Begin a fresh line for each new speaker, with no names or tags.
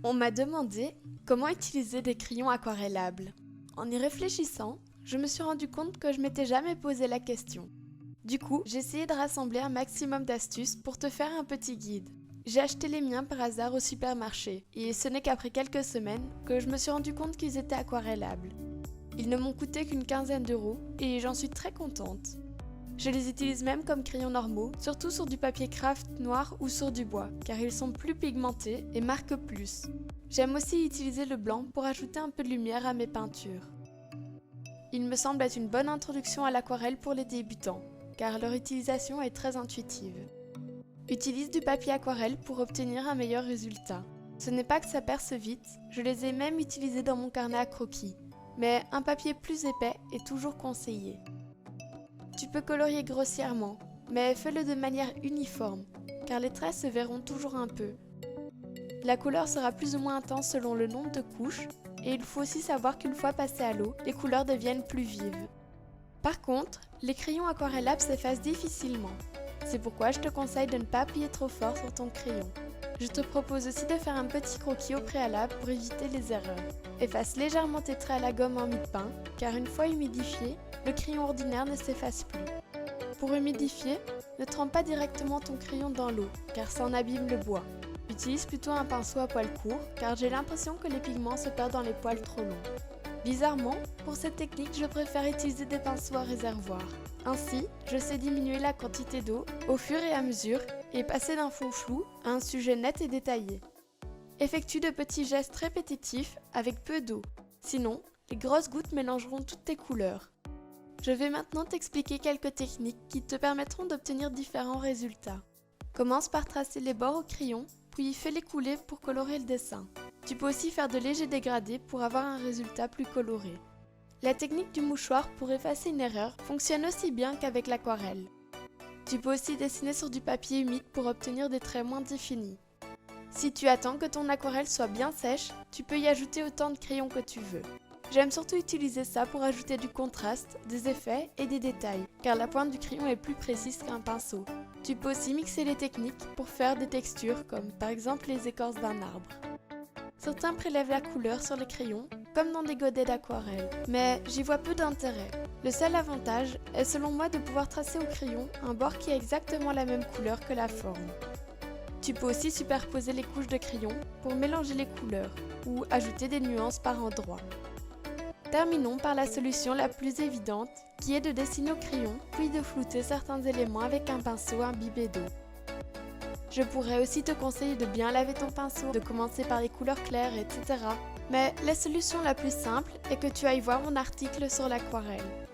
On m'a demandé comment utiliser des crayons aquarellables. En y réfléchissant, je me suis rendu compte que je m'étais jamais posé la question. Du coup, j'ai essayé de rassembler un maximum d'astuces pour te faire un petit guide. J'ai acheté les miens par hasard au supermarché, et ce n'est qu'après quelques semaines que je me suis rendu compte qu'ils étaient aquarellables. Ils ne m'ont coûté qu'une quinzaine d'euros, et j'en suis très contente. Je les utilise même comme crayons normaux, surtout sur du papier craft noir ou sur du bois, car ils sont plus pigmentés et marquent plus. J'aime aussi utiliser le blanc pour ajouter un peu de lumière à mes peintures. Il me semble être une bonne introduction à l'aquarelle pour les débutants, car leur utilisation est très intuitive. Utilise du papier aquarelle pour obtenir un meilleur résultat. Ce n'est pas que ça perce vite, je les ai même utilisés dans mon carnet à croquis, mais un papier plus épais est toujours conseillé. Tu peux colorier grossièrement, mais fais-le de manière uniforme, car les traits se verront toujours un peu. La couleur sera plus ou moins intense selon le nombre de couches, et il faut aussi savoir qu'une fois passé à l'eau, les couleurs deviennent plus vives. Par contre, les crayons aquarellables s'effacent difficilement. C'est pourquoi je te conseille de ne pas appuyer trop fort sur ton crayon. Je te propose aussi de faire un petit croquis au préalable pour éviter les erreurs. Efface légèrement tes traits à la gomme en mie de pain, car une fois humidifié, le crayon ordinaire ne s'efface plus. Pour humidifier, ne trempe pas directement ton crayon dans l'eau, car ça en abîme le bois. Utilise plutôt un pinceau à poils courts, car j'ai l'impression que les pigments se perdent dans les poils trop longs. Bizarrement, pour cette technique, je préfère utiliser des pinceaux à réservoir. Ainsi, je sais diminuer la quantité d'eau au fur et à mesure et passer d'un fond flou à un sujet net et détaillé. Effectue de petits gestes répétitifs avec peu d'eau, sinon les grosses gouttes mélangeront toutes tes couleurs. Je vais maintenant t'expliquer quelques techniques qui te permettront d'obtenir différents résultats. Commence par tracer les bords au crayon, puis fais-les couler pour colorer le dessin. Tu peux aussi faire de légers dégradés pour avoir un résultat plus coloré. La technique du mouchoir pour effacer une erreur fonctionne aussi bien qu'avec l'aquarelle. Tu peux aussi dessiner sur du papier humide pour obtenir des traits moins définis. Si tu attends que ton aquarelle soit bien sèche, tu peux y ajouter autant de crayons que tu veux. J'aime surtout utiliser ça pour ajouter du contraste, des effets et des détails, car la pointe du crayon est plus précise qu'un pinceau. Tu peux aussi mixer les techniques pour faire des textures comme par exemple les écorces d'un arbre. Certains prélèvent la couleur sur les crayons, comme dans des godets d'aquarelle, mais j'y vois peu d'intérêt. Le seul avantage est selon moi de pouvoir tracer au crayon un bord qui a exactement la même couleur que la forme. Tu peux aussi superposer les couches de crayon pour mélanger les couleurs, ou ajouter des nuances par endroits. Terminons par la solution la plus évidente, qui est de dessiner au crayon, puis de flouter certains éléments avec un pinceau imbibé d'eau. Je pourrais aussi te conseiller de bien laver ton pinceau, de commencer par les couleurs claires, etc. Mais la solution la plus simple est que tu ailles voir mon article sur l'aquarelle.